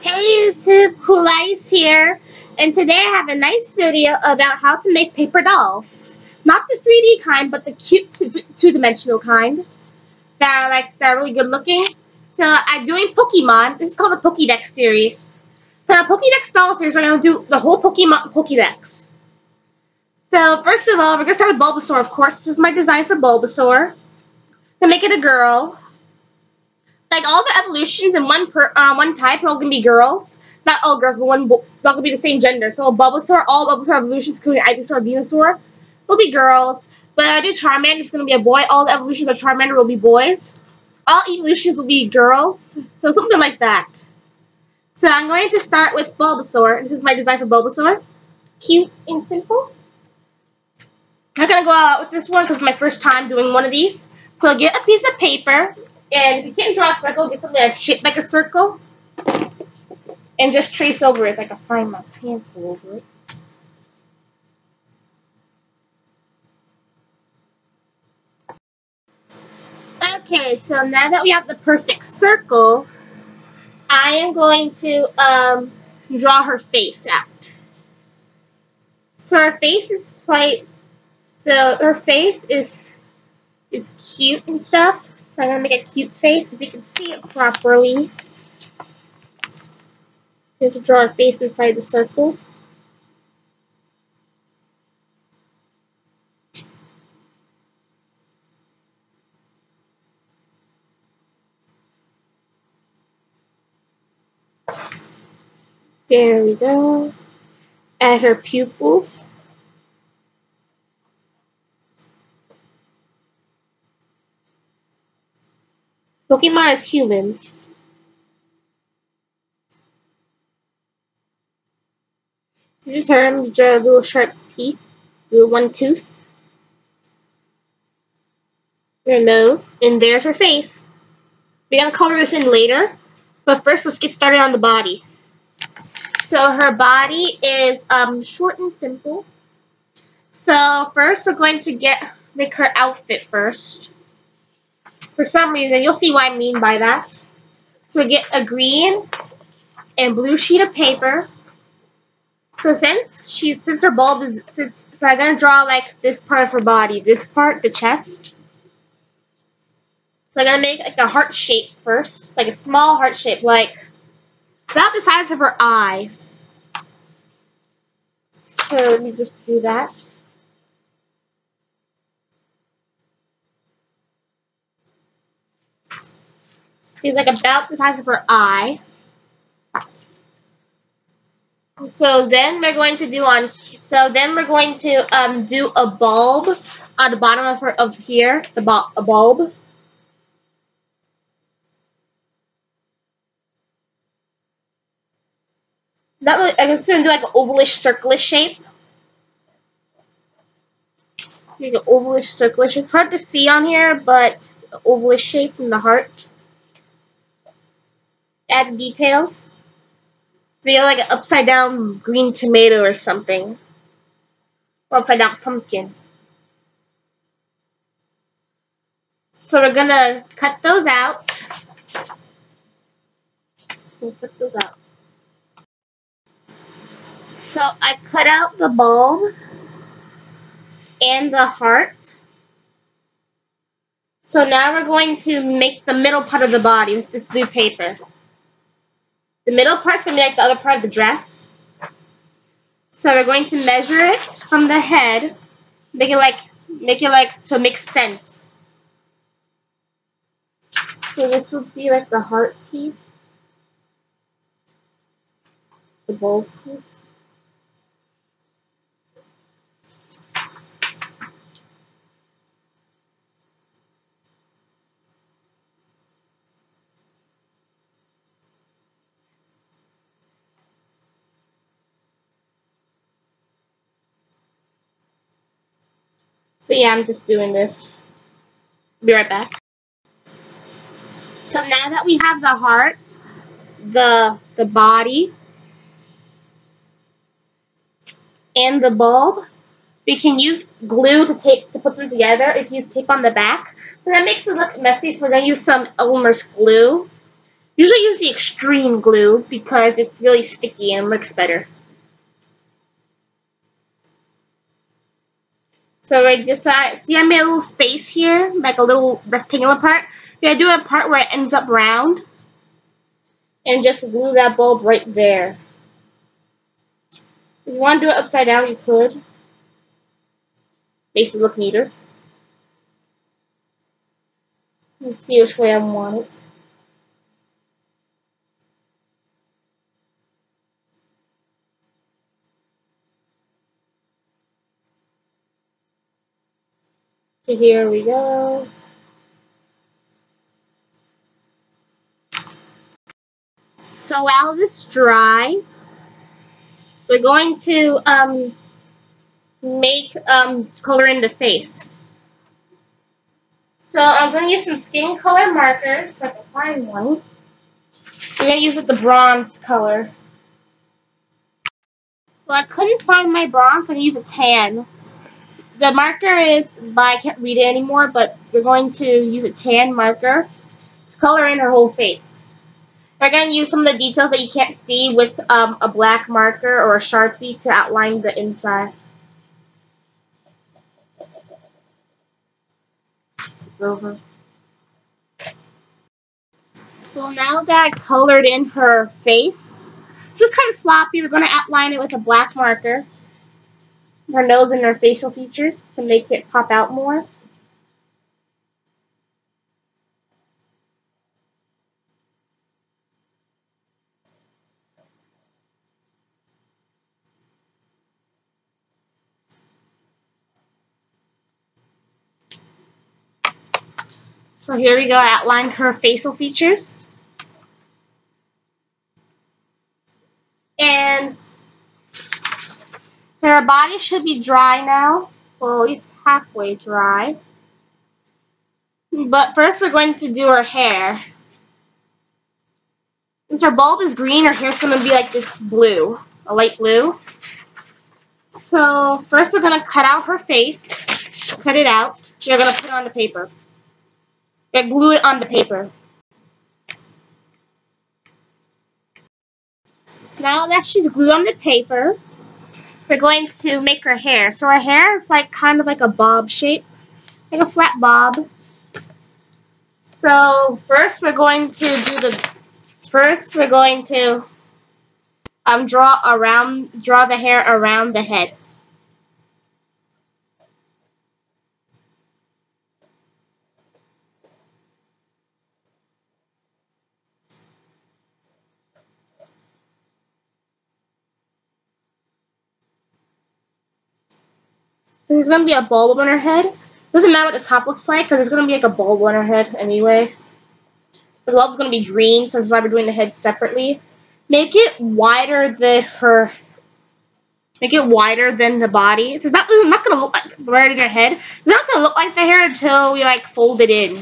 Hey YouTube, Cool Ice here, and today I have a nice video about how to make paper dolls. Not the 3D kind, but the cute two-dimensional kind that are really good looking. So I'm doing Pokemon. This is called the Pokedex series. So the Pokedex doll series, we're going to do the whole Pokemon Pokedex. So first of all, we're going to start with Bulbasaur, of course. This is my design for Bulbasaur. To make it a girl. Like all the evolutions in one type are all gonna be girls. Not all girls, but not gonna be the same gender. So Bulbasaur, all Bulbasaur evolutions, including Ivysaur, Venusaur, will be girls. But I do Charmander, it's gonna be a boy. All the evolutions of Charmander will be boys. All evolutions will be girls. So something like that. So I'm going to start with Bulbasaur. This is my design for Bulbasaur. Cute and simple. I'm gonna go out with this one because it's my first time doing one of these. So get a piece of paper. And if you can't draw a circle, get something that's shaped like a circle. And just trace over it. If I can find my pencil over it. Okay, so now that we have the perfect circle, I am going to draw her face out. So her face is cute and stuff. So I'm going to make a cute face if you can see it properly. You have to draw a face inside the circle. There we go. Add her pupils. Pokemon is humans. This is her. We draw little sharp teeth. Little one tooth. Her nose. And there's her face. We're going to color this in later. But first, let's get started on the body. So her body is short and simple. So first, we're going to make her outfit first. For some reason, you'll see what I mean by that. So we get a green and blue sheet of paper. So since her bulb is so I'm gonna draw like this part of her body, this part, the chest. So I'm gonna make like a heart shape first, like a small heart shape, like about the size of her eyes. So let me just do that. See, like about the size of her eye. So then we're going to do do a bulb on the bottom of here, a bulb. Not really, I'm just gonna do like an ovalish, circlish shape. So you get ovalish, circlish shape. Hard to see on here, but ovalish shape in the heart. Add details. So you get like an upside down green tomato or something. Or upside down pumpkin. So we're gonna cut those out. We'll cut those out. So I cut out the bulb and the heart. So now we're going to make the middle part of the body with this blue paper. The middle part's going to be like the other part of the dress. So we're going to measure it from the head, make it like so it makes sense. So this would be like the heart piece, the bulb piece. So yeah, I'm just doing this. Be right back. So now that we have the heart, the body, and the bulb, we can use glue to put them together. If you use tape on the back, but that makes it look messy, so we're gonna use some Elmer's glue Usually use the extreme glue because it's really sticky and looks better. So I decide, see I made a little space here, like a little rectangular part. Yeah, I do a part where it ends up round. And just glue that bulb right there. If you want to do it upside down, you could. Makes it look neater. Let's see which way I want it. Okay, here we go. So while this dries, we're going to make color in the face. So I'm going to use some skin color markers, if I can find one. We're going to use the bronze color. Well, I couldn't find my bronze, so I'm going to use a tan. The marker is, I can't read it anymore, but we're going to use a tan marker to color in her whole face. We're going to use some of the details that you can't see with a black marker or a Sharpie to outline the inside. It's over. Well, now that I colored in her face, this is kind of sloppy. We're going to outline it with a black marker. Her nose and her facial features to make it pop out more. So here we go, I outlined her facial features. And her body should be dry now. Well, at least halfway dry. But first we're going to do her hair. Since her bulb is green, her hair's going to be like this blue, a light blue. So first we're going to cut out her face. Cut it out. You're going to put it on the paper. You're going to glue it on the paper. Now that she's glued on the paper, we're going to make her hair. So her hair is like kind of like a bob shape, like a flat bob. So first we're going to draw the hair around the head. So there's going to be a bulb on her head. Doesn't matter what the top looks like because there's going to be like a bulb on her head anyway. The bulb's going to be green, so that's why we're doing the head separately. Make it wider than the body. So it's not going to look like right in her head. It's not going to look like the hair until we like fold it in.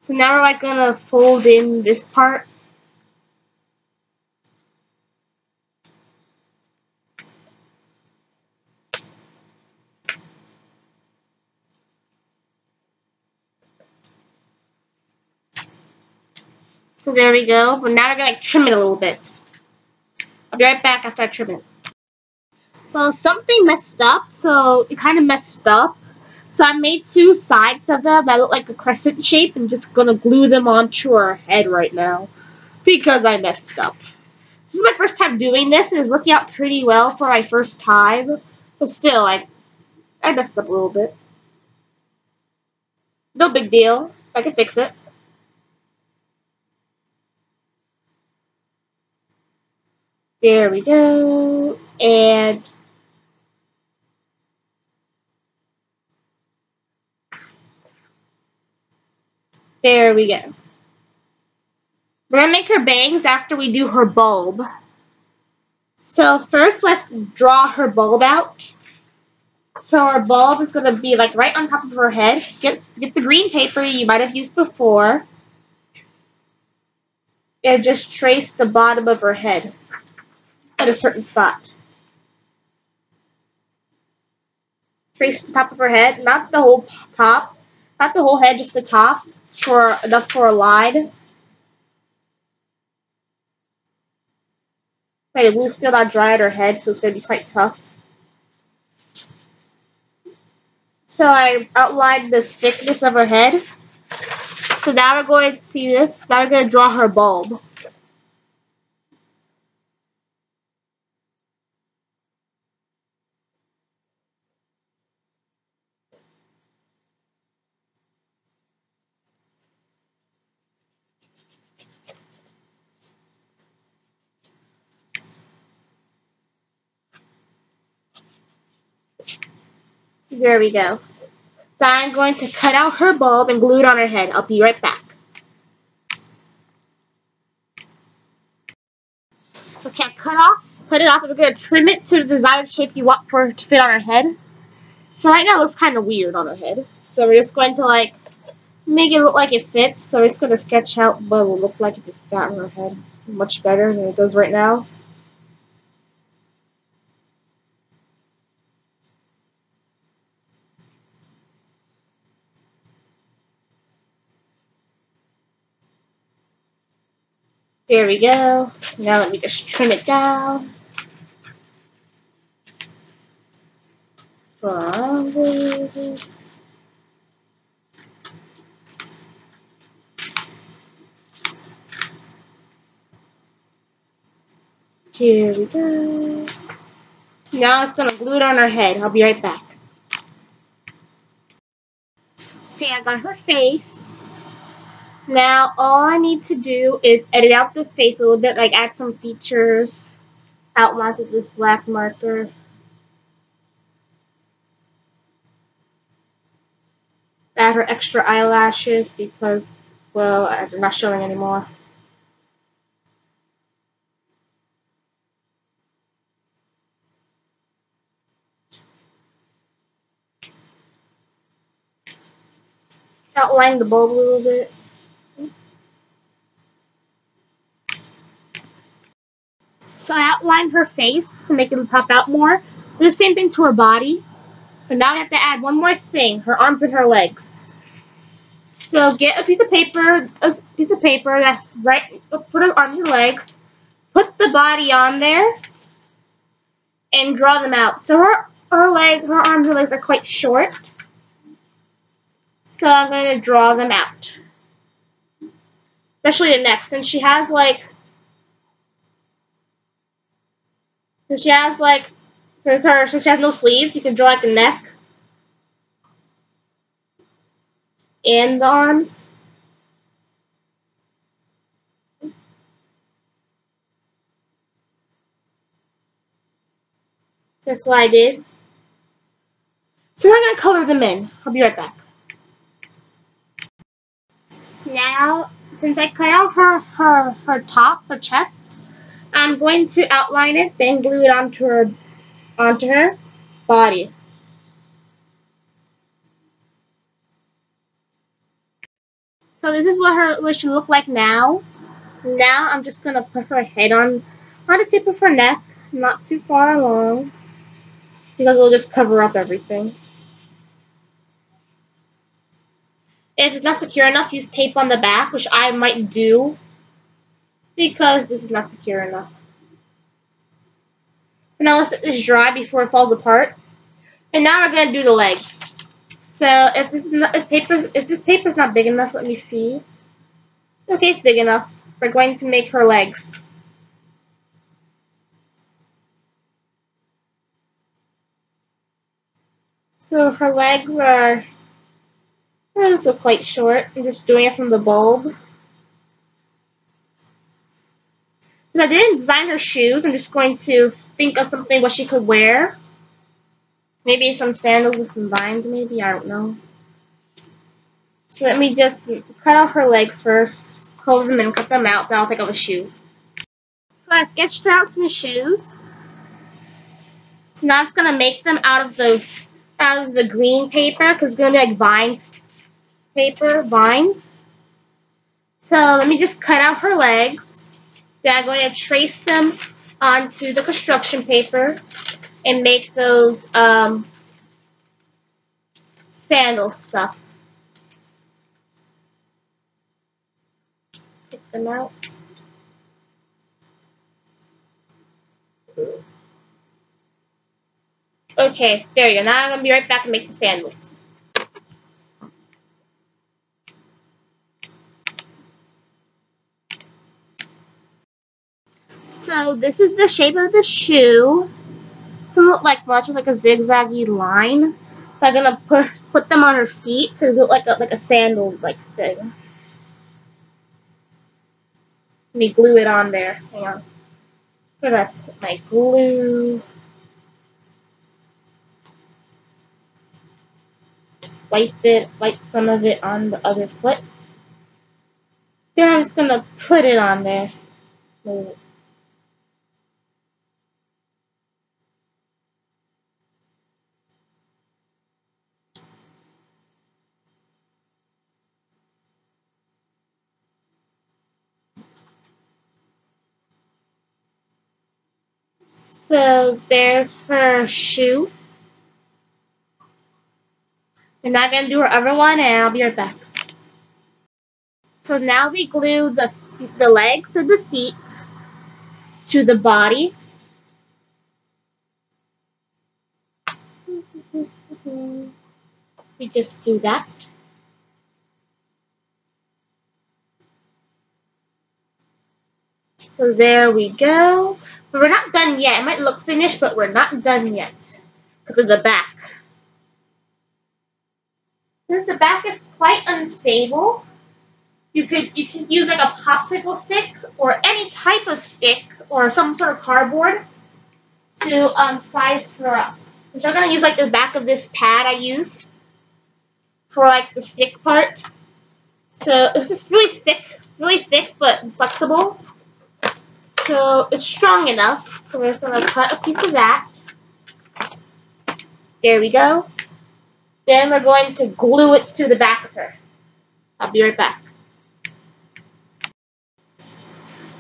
So now we're like going to fold in this part. So there we go. But now we're going to trim it a little bit. I'll be right back after I trim it. Well, something messed up, so it kind of messed up. So I made two sides of them that look like a crescent shape and just going to glue them onto her head right now because I messed up. This is my first time doing this, and it's working out pretty well for my first time. But still, I messed up a little bit. No big deal. I can fix it. There we go. And there we go. We're going to make her bangs after we do her bulb. So first, let's draw her bulb out. So her bulb is going to be like right on top of her head. Get the green paper you might have used before. And just trace the bottom of her head at a certain spot. trace the top of her head, not the whole top, not the whole head, just the top, for enough for a line. Right, the glue's still not dry on her head, so it's going to be quite tough. So I outlined the thickness of her head. So now we're going to see this. Now we're going to draw her bulb. There we go. Now I'm going to cut out her bulb and glue it on her head. I'll be right back. Okay, cut it off, and we're going to trim it to the desired shape you want for it to fit on her head. So right now it looks kind of weird on her head. So we're just going to like make it look like it fits. So we're just going to sketch out what it will look like if it fit on her head. Much better than it does right now. There we go. Now let me just trim it down. Here we go. Now I'm just going to glue it on her head. I'll be right back. See, I got her face. Now all I need to do is edit out the face a little bit, like add some features, outlines with this black marker. Add her extra eyelashes because, well, they're not showing anymore. Outline the bulb a little bit. So I outlined her face to make it pop out more. Do the same thing to her body. But now I have to add one more thing, her arms and her legs. So get a piece of paper that's right for the arms and legs. Put the body on there and draw them out. So her arms and legs are quite short. So I'm going to draw them out. Especially the neck, since she has since she has no sleeves, you can draw like the neck and the arms. That's what I did. So now I'm going to color them in. I'll be right back. Now, since I cut out her top, her chest, I'm going to outline it, then glue it onto her body. So this is what she look like now. Now I'm just gonna put her head on the tip of her neck, not too far along, because it'll just cover up everything. If it's not secure enough, use tape on the back, which I might do, because this is not secure enough. But now let's let this dry before it falls apart. And now we're gonna do the legs. So if this paper's not big enough, let me see. Okay, it's big enough. We're going to make her legs. So her legs are also quite short. I'm just doing it from the bulb. Because I didn't design her shoes, I'm just going to think of something what she could wear. Maybe some sandals with some vines, maybe, I don't know. So let me just cut out her legs first, close them and cut them out, then I'll think of a shoe. So I sketched out some shoes. So now I'm just gonna make them out of the green paper, because it's gonna be like vines. So let me just cut out her legs. Then I'm going to trace them onto the construction paper and make those sandal stuff. Take them out. Okay, there you go. Now I'm going to be right back and make the sandals. So this is the shape of the shoe. Some look like much like a zigzaggy line. But I'm going to put them on her feet to look like a sandal like thing. Let me glue it on there. Hang on. Where did I put my glue? Wipe some of it on the other foot. Then I'm just gonna put it on there. So there's her shoe. We're not gonna do her other one, and I'll be right back. So now we glue the legs of the feet to the body. We just do that. So there we go. But we're not done yet. It might look finished, but we're not done yet because of the back. Since the back is quite unstable, you can use like a popsicle stick or any type of stick or some sort of cardboard to size her up. So I'm gonna use like the back of this pad I use for like the stick part. So this is really thick. It's really thick but flexible. So it's strong enough. So we're just gonna cut a piece of that. There we go. Then we're going to glue it to the back of her. I'll be right back.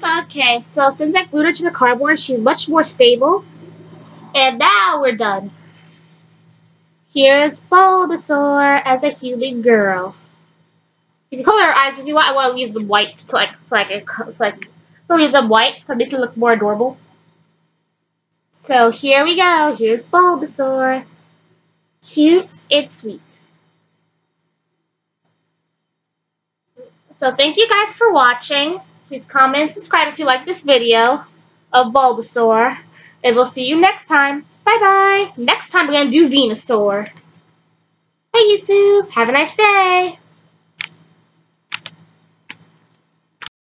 Okay, so since I glued her to the cardboard, she's much more stable. And now we're done. Here's Bulbasaur as a human girl. You can color her eyes if you want. I want to leave them white so I can leave them white to make it look more adorable. So here we go. Here's Bulbasaur. Cute and sweet. So thank you guys for watching. Please comment and subscribe if you like this video of Bulbasaur. And we'll see you next time. Bye-bye. Next time we're going to do Venusaur. Hey YouTube. Have a nice day.